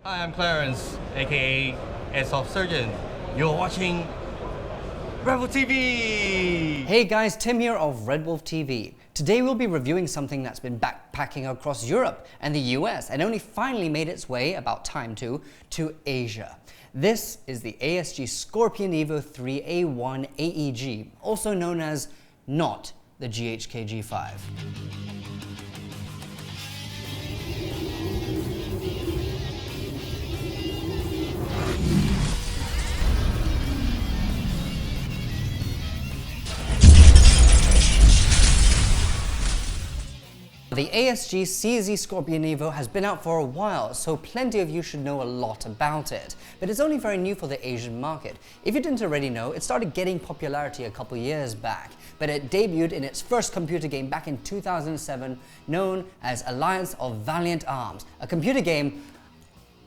Hi, I'm Clarence, aka Airsoft Surgeon. You're watching RWTV! Hey guys, Tim here of RedWolf TV. Today we'll be reviewing something that's been backpacking across Europe and the US and only finally made its way, about time to Asia. This is the Asg Scorpion Evo 3A1 Aeg, also known as not the GHK G5. The Asg Scorpion Evo has been out for a while, so plenty of you should know a lot about it. But it's only very new for the Asian market. If you didn't already know, it started getting popularity a couple years back, but it debuted in its first computer game back in 2007, known as Alliance of Valiant Arms, a computer game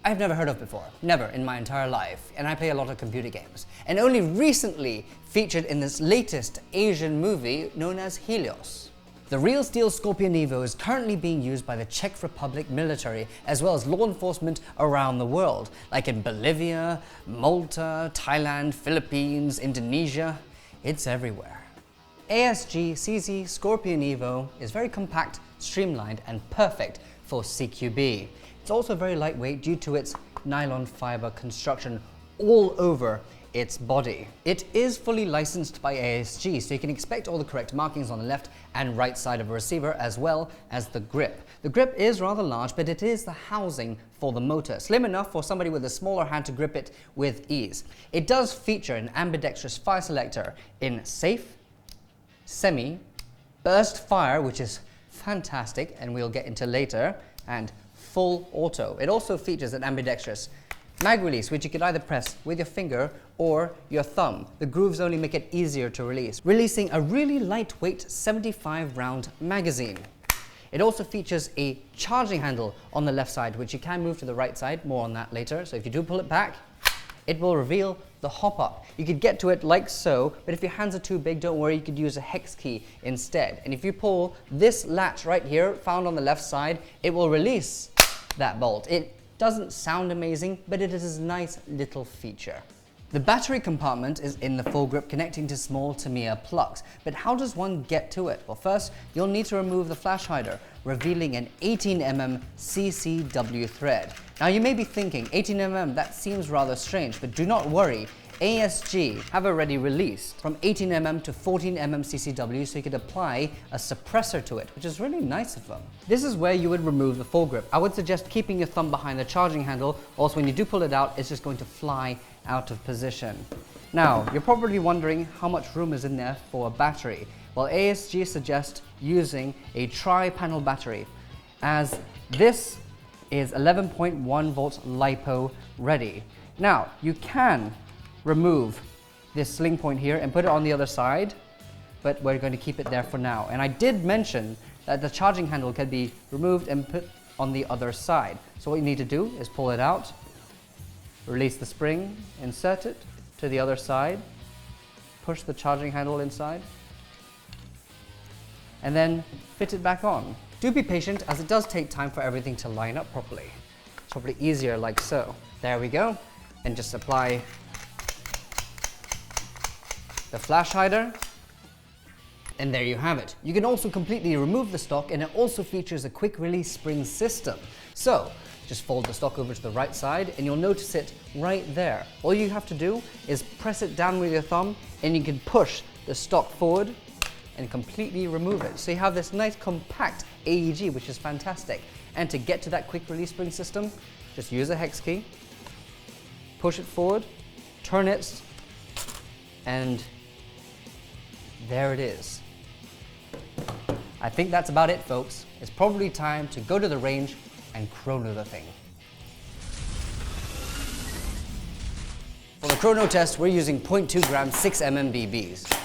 I've never heard of before, never in my entire life, and I play a lot of computer games, and only recently featured in this latest Asian movie known as Helios. The real steel Scorpion Evo is currently being used by the Czech Republic military as well as law enforcement around the world, like in Bolivia, Malta, Thailand, Philippines, Indonesia. It's everywhere. Asg Scorpion Evo is very compact, streamlined, and perfect for CQB. It's also very lightweight due to its nylon fiber construction all over its body. It is fully licensed by ASG, so you can expect all the correct markings on the left and right side of a receiver, as well as the grip. The grip is rather large, but it is the housing for the motor, slim enough for somebody with a smaller hand to grip it with ease. It does feature an ambidextrous fire selector in safe, semi, burst fire, which is fantastic and we'll get into later, and full auto. It also features an ambidextrous mag release, which you can either press with your finger or your thumb. The grooves only make it easier to release, releasing a really lightweight 75 round magazine. It also features a charging handle on the left side, which you can move to the right side, more on that later. So if you do pull it back, it will reveal the hop up. You could get to it like so, but if your hands are too big, don't worry, you could use a hex key instead. And if you pull this latch right here, found on the left side, it will release that bolt. It doesn't sound amazing, but it is a nice little feature. The battery compartment is in the foregrip, connecting to small Tamiya plugs. But how does one get to it? Well, first, you'll need to remove the flash hider, revealing an 18mm CCW thread. Now you may be thinking, 18mm, that seems rather strange, but do not worry. ASG have already released from 18mm to 14mm CCW, so you could apply a suppressor to it, which is really nice of them. This is where you would remove the foregrip. I would suggest keeping your thumb behind the charging handle, also when you do pull it out, it's just going to fly out of position. Now, you're probably wondering how much room is in there for a battery. Well, ASG suggests using a tri-panel battery, as this is 11.1 volts LiPo ready. Now, you can remove this sling point here and put it on the other side, but we're going to keep it there for now. And I did mention that the charging handle can be removed and put on the other side. So what you need to do is pull it out, release the spring, insert it to the other side, push the charging handle inside, and then fit it back on. Do be patient, as it does take time for everything to line up properly. It's probably easier like so. There we go. And just apply the flash hider, and there you have it. You can also completely remove the stock, and it also features a quick release spring system. So just fold the stock over to the right side and you'll notice it right there. All you have to do is press it down with your thumb and you can push the stock forward and completely remove it. So you have this nice compact AEG, which is fantastic. And to get to that quick release spring system, just use a hex key, push it forward, turn it, and there it is. I think that's about it, folks. It's probably time to go to the range and chrono the thing. For the chrono test, we're using 0.2 gram 6mm BBs.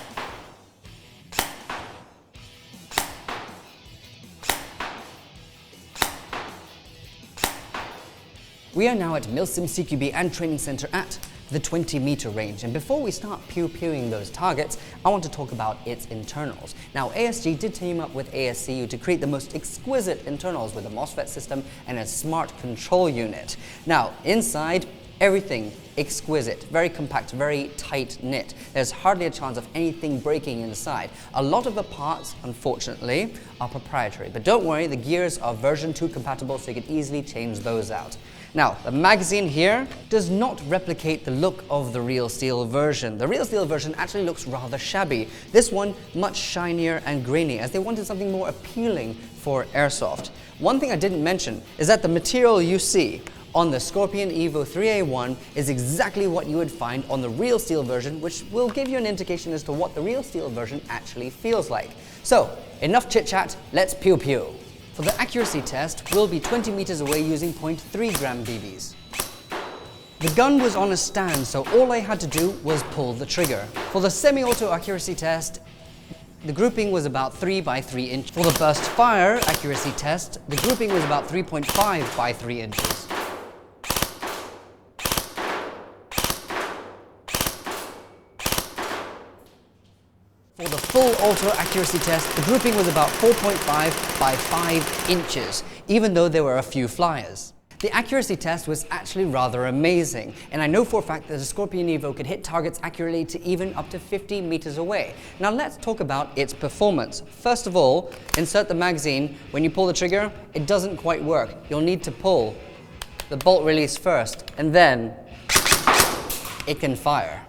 We are now at Milsim CQB and Training Center at the 20-meter range. And before we start pew-pewing those targets, I want to talk about its internals. Now, ASG did team up with ASCU to create the most exquisite internals with a MOSFET system and a smart control unit. Now, inside, everything exquisite, very compact, very tight-knit. There's hardly a chance of anything breaking inside. A lot of the parts, unfortunately, are proprietary. But don't worry, the gears are version 2 compatible, so you can easily change those out. Now, the magazine here does not replicate the look of the real steel version. The real steel version actually looks rather shabby. This one, much shinier and grainy, as they wanted something more appealing for airsoft. One thing I didn't mention is that the material you see on the Scorpion Evo 3A1 is exactly what you would find on the real steel version, which will give you an indication as to what the real steel version actually feels like. So, enough chit-chat, let's pew-pew. For the accuracy test, we'll be 20 meters away using 0.3 gram BBs. The gun was on a stand, so all I had to do was pull the trigger. For the semi-auto accuracy test, the grouping was about 3 by 3 inches. For the burst fire accuracy test, the grouping was about 3.5 by 3 inches. For the full auto accuracy test, the grouping was about 4.5 by 5 inches, even though there were a few flyers. The accuracy test was actually rather amazing, and I know for a fact that the Scorpion Evo could hit targets accurately to even up to 50 meters away. Now let's talk about its performance. First of all, insert the magazine. When you pull the trigger, it doesn't quite work. You'll need to pull the bolt release first, and then it can fire.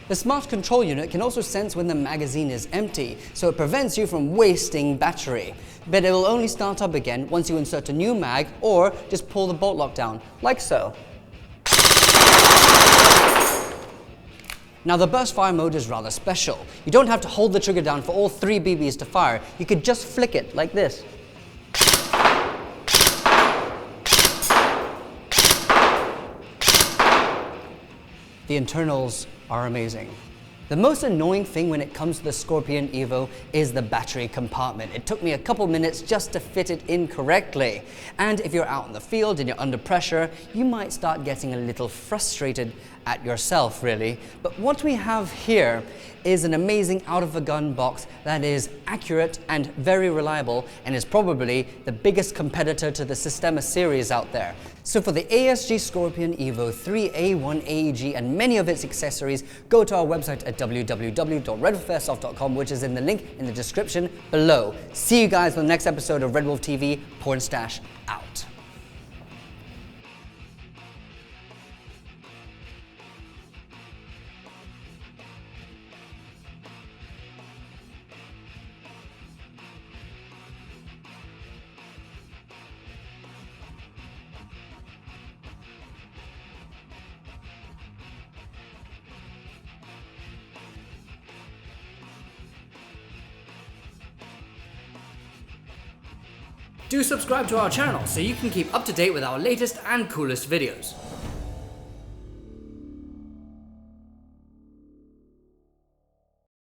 The smart control unit can also sense when the magazine is empty, so it prevents you from wasting battery. But it will only start up again once you insert a new mag or just pull the bolt lock down, like so. Now the burst fire mode is rather special. You don't have to hold the trigger down for all 3 BBs to fire. You could just flick it like this. The internals are amazing. The most annoying thing when it comes to the Scorpion Evo is the battery compartment. It took me a couple minutes just to fit it in correctly. And if you're out in the field and you're under pressure, you might start getting a little frustrated at yourself, really. But what we have here is an amazing out-of-the-gun box that is accurate and very reliable, and is probably the biggest competitor to the Systema series out there. So for the ASG Scorpion Evo 3A1 Aeg and many of its accessories, go to our website at www.redwolfairsoft.com, which is in the link in the description below. See you guys on the next episode of RedWolf TV. Porn Stash out. Do subscribe to our channel so you can keep up to date with our latest and coolest videos.